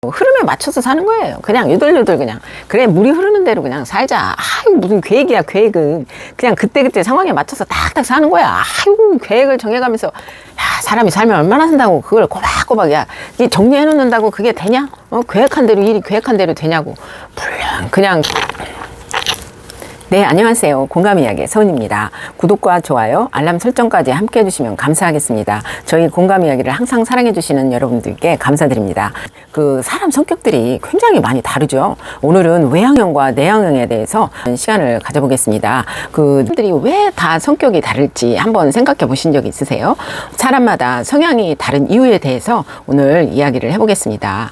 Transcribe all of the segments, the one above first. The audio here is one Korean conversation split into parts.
흐름에 맞춰서 사는 거예요. 그냥 유들유들 그냥 그래 물이 흐르는 대로 그냥 살자. 아이고 무슨 계획이야. 계획은 그냥 그때그때 상황에 맞춰서 딱딱 사는 거야. 아이고 계획을 정해가면서 야 사람이 살면 얼마나 산다고 그걸 꼬박꼬박 야 이게 정리해 놓는다고 그게 되냐? 계획한 대로 일이 계획한 대로 되냐고. 물론 그냥 네, 안녕하세요. 공감이야기의 서은입니다. 구독과 좋아요, 알람 설정까지 함께 해주시면 감사하겠습니다. 저희 공감이야기를 항상 사랑해주시는 여러분들께 감사드립니다. 사람 성격들이 굉장히 많이 다르죠. 오늘은 외향형과 내향형에 대해서 시간을 가져보겠습니다. 사람들이 왜 다 성격이 다를지 한번 생각해 보신 적 있으세요? 사람마다 성향이 다른 이유에 대해서 오늘 이야기를 해보겠습니다.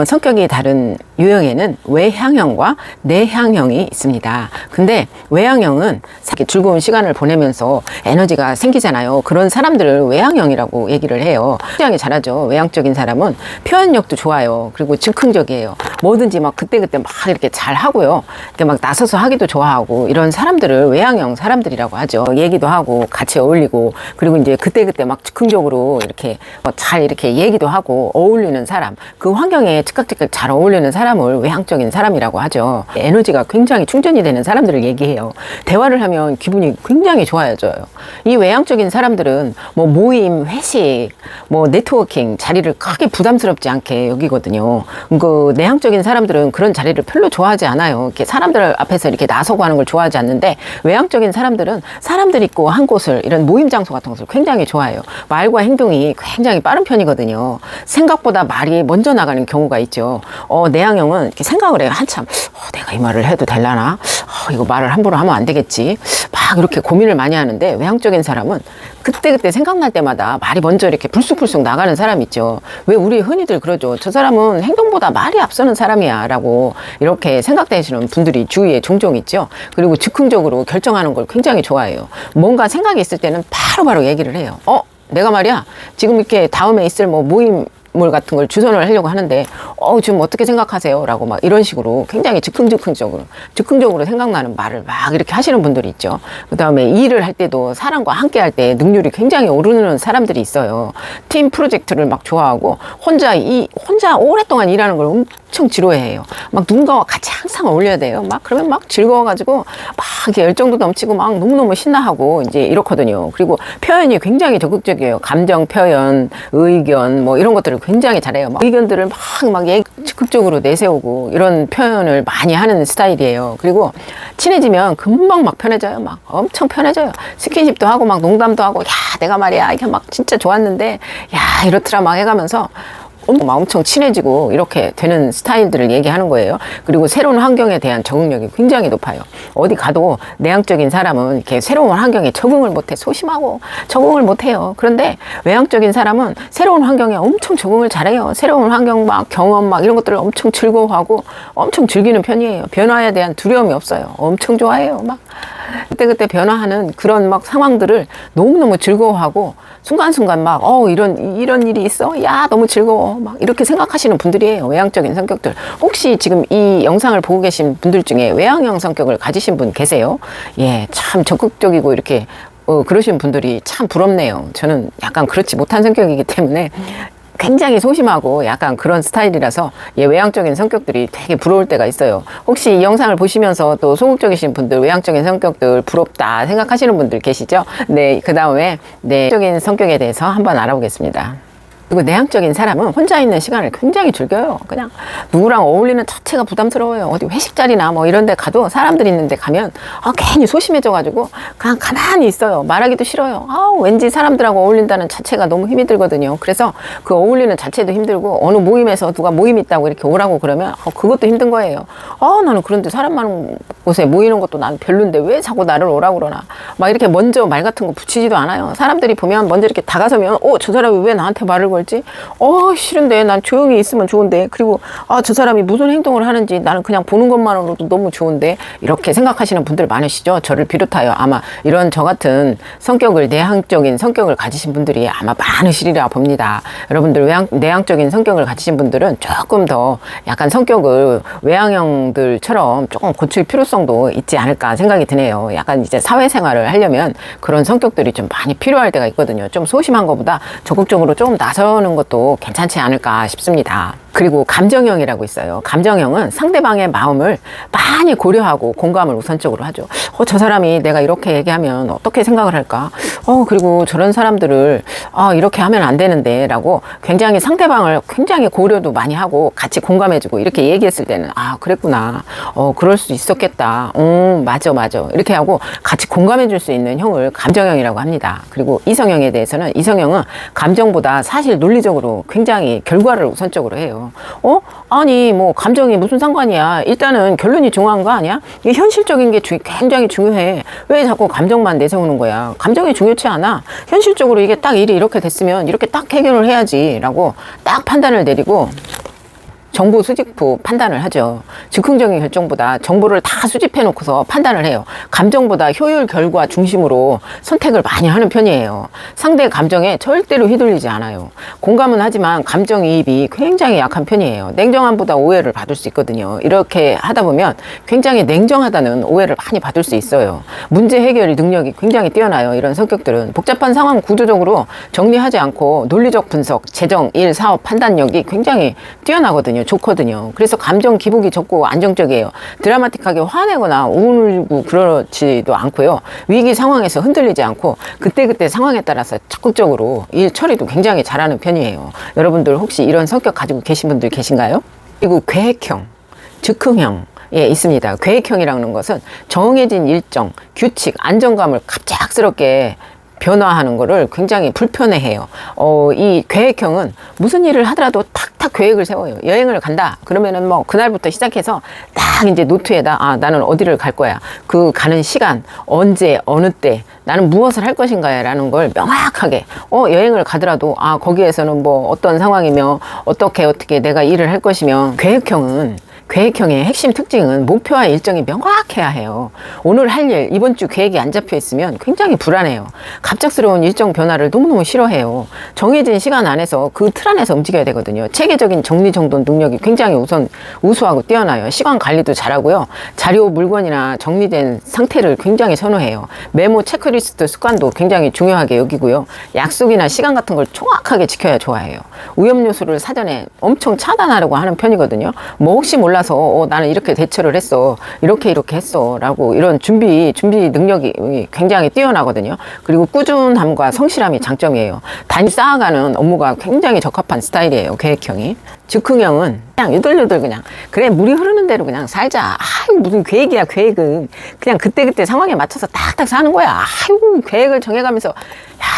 성격이 다른 유형에는 외향형과 내향형이 있습니다. 근데 외향형은 즐거운 시간을 보내면서 에너지가 생기잖아요. 그런 사람들을 외향형이라고 얘기를 해요. 굉장히 잘하죠. 외향적인 사람은 표현력도 좋아요. 그리고 즉흥적이에요. 뭐든지 막 그때그때 막 이렇게 잘 하고요. 이렇게 막 나서서 하기도 좋아하고 이런 사람들을 외향형 사람들이라고 하죠. 얘기도 하고 같이 어울리고 그리고 이제 그때그때 막 즉흥적으로 이렇게 잘 이렇게 얘기도 하고 어울리는 사람, 그 환경에 즉각즉각 잘 어울리는 사람을 외향적인 사람이라고 하죠. 에너지가 굉장히 충전이 되는 사람들을 얘기해요. 대화를 하면 기분이 굉장히 좋아져요. 이 외향적인 사람들은 뭐 모임, 회식, 뭐 네트워킹 자리를 크게 부담스럽지 않게 여기거든요. 내향적인 사람들은 그런 자리를 별로 좋아하지 않아요. 이렇게 사람들 앞에서 이렇게 나서고 하는 걸 좋아하지 않는데 외향적인 사람들은 사람들 있고 한 곳을 이런 모임 장소 같은 것을 굉장히 좋아해요. 말과 행동이 굉장히 빠른 편이거든요. 생각보다 말이 먼저 나가는 경우가 있죠. 내향형은 이렇게 생각을 해요. 한참 내가 이 말을 해도 될라나? 이거 말을 함부로 하면 안 되겠지. 막 이렇게 고민을 많이 하는데 외향적인 사람은 그때그때 생각날 때마다 말이 먼저 이렇게 불쑥불쑥 나가는 사람 있죠. 왜 우리 흔히들 그러죠. 저 사람은 행동보다 말이 앞서는 사람이야 라고 이렇게 생각되시는 분들이 주위에 종종 있죠. 그리고 즉흥적으로 결정하는 걸 굉장히 좋아해요. 뭔가 생각이 있을 때는 바로바로 얘기를 해요. 내가 말이야 지금 이렇게 다음에 있을 뭐 모임 물 같은 걸 주선을 하려고 하는데 지금 어떻게 생각하세요? 라고 막 이런 식으로 굉장히 즉흥적으로 생각나는 말을 막 이렇게 하시는 분들이 있죠. 그 다음에 일을 할 때도 사람과 함께 할 때 능률이 굉장히 오르는 사람들이 있어요. 팀 프로젝트를 막 좋아하고 혼자 오랫동안 일하는 걸 엄청 지루해해요. 막 누군가와 같이 항상 어울려야 돼요. 막 그러면 막 즐거워가지고 막 이렇게 열정도 넘치고 막 너무너무 신나하고 이제 이렇거든요. 그리고 표현이 굉장히 적극적이에요. 감정 표현, 의견 뭐 이런 것들을 굉장히 잘해요. 막 의견들을 막 적극적으로 내세우고 이런 표현을 많이 하는 스타일이에요. 그리고 친해지면 금방 막 편해져요. 막 엄청 편해져요. 스킨십도 하고 막 농담도 하고 야 내가 말이야 이게 막 진짜 좋았는데 야 이렇더라 막 해가면서 엄청 친해지고 이렇게 되는 스타일들을 얘기하는 거예요. 그리고 새로운 환경에 대한 적응력이 굉장히 높아요. 어디 가도 내향적인 사람은 이렇게 새로운 환경에 적응을 못해. 소심하고 적응을 못해요. 그런데 외향적인 사람은 새로운 환경에 엄청 적응을 잘해요. 새로운 환경 막 경험 막 이런 것들을 엄청 즐거워하고 엄청 즐기는 편이에요. 변화에 대한 두려움이 없어요. 엄청 좋아해요. 막 그때 변화하는 그런 막 상황들을 너무너무 즐거워하고 순간순간 막 이런 일이 있어? 야 너무 즐거워. 막 이렇게 생각하시는 분들이에요. 외향적인 성격들. 혹시 지금 이 영상을 보고 계신 분들 중에 외향형 성격을 가지신 분 계세요? 예, 참 적극적이고 이렇게 그러신 분들이 참 부럽네요. 저는 약간 그렇지 못한 성격이기 때문에 굉장히 소심하고 약간 그런 스타일이라서 외향적인 성격들이 되게 부러울 때가 있어요. 혹시 이 영상을 보시면서 또 소극적이신 분들, 외향적인 성격들 부럽다 생각하시는 분들 계시죠? 네, 그 다음에 내향적인 성격에 대해서 한번 알아보겠습니다. 그리고 내향적인 사람은 혼자 있는 시간을 굉장히 즐겨요. 그냥 누구랑 어울리는 자체가 부담스러워요. 어디 회식 자리나 뭐 이런 데 가도 사람들이 있는 데 가면 괜히 소심해져가지고 그냥 가만히 있어요. 말하기도 싫어요. 왠지 사람들하고 어울린다는 자체가 너무 힘이 들거든요. 그래서 그 어울리는 자체도 힘들고 어느 모임에서 누가 모임 있다고 이렇게 오라고 그러면 그것도 힘든 거예요. 나는 그런데 사람 많은 곳에 모이는 것도 난 별론데 왜 자꾸 나를 오라고 그러나 막 이렇게 먼저 말 같은 거 붙이지도 않아요. 사람들이 보면 먼저 이렇게 다가서면 저 사람이 왜 나한테 말을 걸지? 싫은데 난 조용히 있으면 좋은데 그리고 저 사람이 무슨 행동을 하는지 나는 그냥 보는 것만으로도 너무 좋은데 이렇게 생각하시는 분들 많으시죠? 저를 비롯하여 아마 이런 저 같은 성격을 내향적인 성격을 가지신 분들이 아마 많으시리라 봅니다. 여러분들 내향적인 성격을 가지신 분들은 조금 더 약간 성격을 외향형들처럼 조금 고칠 필요성도 있지 않을까 생각이 드네요. 약간 이제 사회생활을 하려면 그런 성격들이 좀 많이 필요할 때가 있거든요. 좀 소심한 것보다 적극적으로 좀 나서 그러는 것도 괜찮지 않을까 싶습니다. 그리고 감정형이라고 있어요. 감정형은 상대방의 마음을 많이 고려하고 공감을 우선적으로 하죠. 저 사람이 내가 이렇게 얘기하면 어떻게 생각을 할까? 그리고 저런 사람들을 이렇게 하면 안 되는데 라고 굉장히 상대방을 굉장히 고려도 많이 하고 같이 공감해주고 이렇게 얘기했을 때는 그랬구나. 그럴 수 있었겠다. 맞아. 이렇게 하고 같이 공감해줄 수 있는 형을 감정형이라고 합니다. 그리고 이성형에 대해서는 이성형은 감정보다 사실 논리적으로 굉장히 결과를 우선적으로 해요. 아니 뭐 감정이 무슨 상관이야. 일단은 결론이 중요한 거 아니야? 이게 현실적인 게 굉장히 중요해. 왜 자꾸 감정만 내세우는 거야? 감정이 중요치 않아. 현실적으로 이게 딱 일이 이렇게 됐으면 이렇게 딱 해결을 해야지 라고 딱 판단을 내리고 정보 수집 후 판단을 하죠. 즉흥적인 결정보다 정보를 다 수집해 놓고서 판단을 해요. 감정보다 효율 결과 중심으로 선택을 많이 하는 편이에요. 상대의 감정에 절대로 휘둘리지 않아요. 공감은 하지만 감정이입이 굉장히 약한 편이에요. 냉정함보다 오해를 받을 수 있거든요. 이렇게 하다 보면 굉장히 냉정하다는 오해를 많이 받을 수 있어요. 문제 해결 능력이 굉장히 뛰어나요. 이런 성격들은 복잡한 상황 구조적으로 정리하지 않고 논리적 분석, 재정, 일, 사업 판단력이 굉장히 뛰어나거든요. 좋거든요. 그래서 감정 기복이 적고 안정적이에요. 드라마틱하게 화내거나 울고 그러지도 않고요. 위기 상황에서 흔들리지 않고 그때그때 상황에 따라서 적극적으로 일 처리도 굉장히 잘하는 편이에요. 여러분들 혹시 이런 성격 가지고 계신 분들 계신가요? 그리고 계획형, 즉흥형 있습니다. 계획형이라는 것은 정해진 일정, 규칙, 안정감을 갑작스럽게 변화하는 거를 굉장히 불편해해요. 이 계획형은 무슨 일을 하더라도 탁탁 계획을 세워요. 여행을 간다. 그러면은 뭐 그날부터 시작해서 딱 이제 노트에다 나는 어디를 갈 거야. 그 가는 시간, 언제, 어느 때, 나는 무엇을 할 것인가에 라는 걸 명확하게 여행을 가더라도 거기에서는 뭐 어떤 상황이며 어떻게 내가 일을 할 것이며 계획형의 핵심 특징은 목표와 일정이 명확해야 해요. 오늘 할 일, 이번 주 계획이 안 잡혀 있으면 굉장히 불안해요. 갑작스러운 일정 변화를 너무너무 싫어해요. 정해진 시간 안에서 그 틀 안에서 움직여야 되거든요. 체계적인 정리정돈 능력이 굉장히 우수하고 뛰어나요. 시간 관리도 잘하고요. 자료, 물건이나 정리된 상태를 굉장히 선호해요. 메모, 체크리스트 습관도 굉장히 중요하게 여기고요. 약속이나 시간 같은 걸 정확하게 지켜야 좋아해요. 위험 요소를 사전에 엄청 차단하려고 하는 편이거든요. 뭐 혹시 몰라서 나는 이렇게 대처를 했어. 이렇게 했어. 라고 이런 준비 능력이 굉장히 뛰어나거든요. 그리고 꾸준함과 성실함이 장점이에요. 단위 쌓아가는 업무가 굉장히 적합한 스타일이에요. 계획형이. 즉흥형은 그냥 유들유들 그냥 그래 물이 흐르는 대로 그냥 살자. 무슨 계획이야. 계획은 그냥 그때그때 상황에 맞춰서 딱딱 사는 거야. 계획을 정해가면서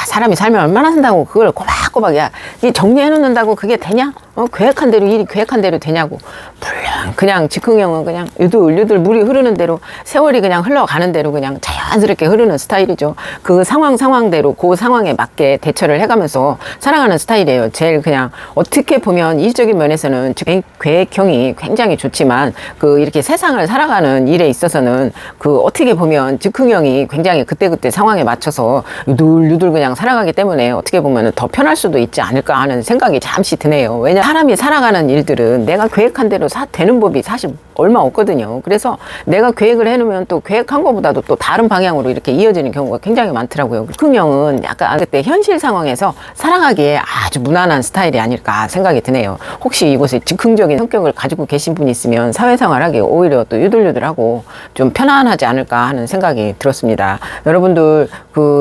사람이 살면 얼마나 산다고 그걸 꼬박꼬박 이 정리해 놓는다고 그게 되냐? 계획한 대로 일이 계획한 대로 되냐고. 물론 그냥 즉흥형은 그냥 유들 물이 흐르는 대로 세월이 그냥 흘러가는 대로 그냥 자연스럽게 흐르는 스타일이죠. 그 상황대로 그 상황에 맞게 대처를 해가면서 살아가는 스타일이에요. 제일 그냥 어떻게 보면 일적인 면에서는 계획형이 굉장히 좋지만 이렇게 세상을 살아가는 일에 있어서는 어떻게 보면 즉흥형이 굉장히 그때그때 상황에 맞춰서 유들 그냥 살아가기 때문에 어떻게 보면 더 편할 수도 있지 않을까 하는 생각이 잠시 드네요. 왜냐 사람이 살아가는 일들은 내가 계획한 대로 되는 법이 사실 얼마 없거든요. 그래서 내가 계획을 해놓으면 또 계획한 것보다도 또 다른 방향으로 이렇게 이어지는 경우가 굉장히 많더라고요. 즉흥형은 약간 그때 현실 상황에서 살아가기에 아주 무난한 스타일이 아닐까 생각이 드네요. 혹시 이곳에 즉흥적인 성격을 가지고 계신 분이 있으면 사회생활하기 오히려 또 유들유들하고 좀 편안하지 않을까 하는 생각이 들었습니다. 여러분들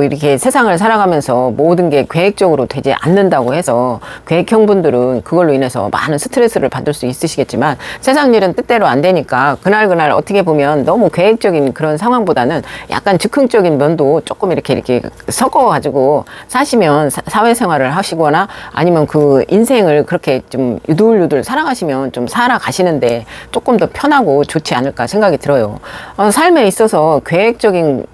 이렇게 세상을 살아가면서 모든 게 계획적으로 되지 않는다고 해서 계획형 분들은 그걸로 인해서 많은 스트레스를 받을 수 있으시겠지만 세상 일은 뜻대로 안 되니까 그날 어떻게 보면 너무 계획적인 그런 상황보다는 약간 즉흥적인 면도 조금 이렇게 섞어가지고 사시면 사회생활을 하시거나 아니면 인생을 그렇게 좀 유들유들 살아가시면 좀 살아가시는데 조금 더 편하고 좋지 않을까 생각이 들어요. 삶에 있어서 계획적인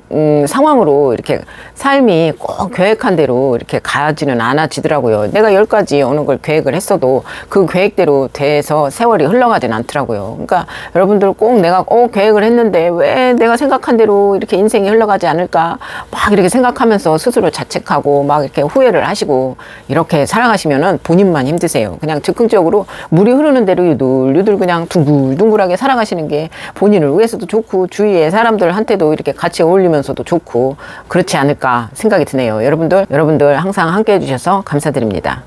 상황으로 이렇게 삶이 꼭 계획한 대로 이렇게 가지는 않아지더라고요. 내가 10가지 어느 걸 계획을 했어도 그 계획대로 돼서 세월이 흘러가진 않더라고요. 그러니까 여러분들 꼭 내가 계획을 했는데 왜 내가 생각한 대로 이렇게 인생이 흘러가지 않을까 막 이렇게 생각하면서 스스로 자책하고 막 이렇게 후회를 하시고 이렇게 살아가시면은 본인만 힘드세요. 그냥 즉흥적으로 물이 흐르는 대로 유들유들 그냥 둥글둥글하게 살아가시는 게 본인을 위해서도 좋고 주위의 사람들한테도 이렇게 같이 어울리면서도 좋고 그렇지 않을까 생각이 드네요. 여러분들 항상 함께 해주셔서 감사드립니다.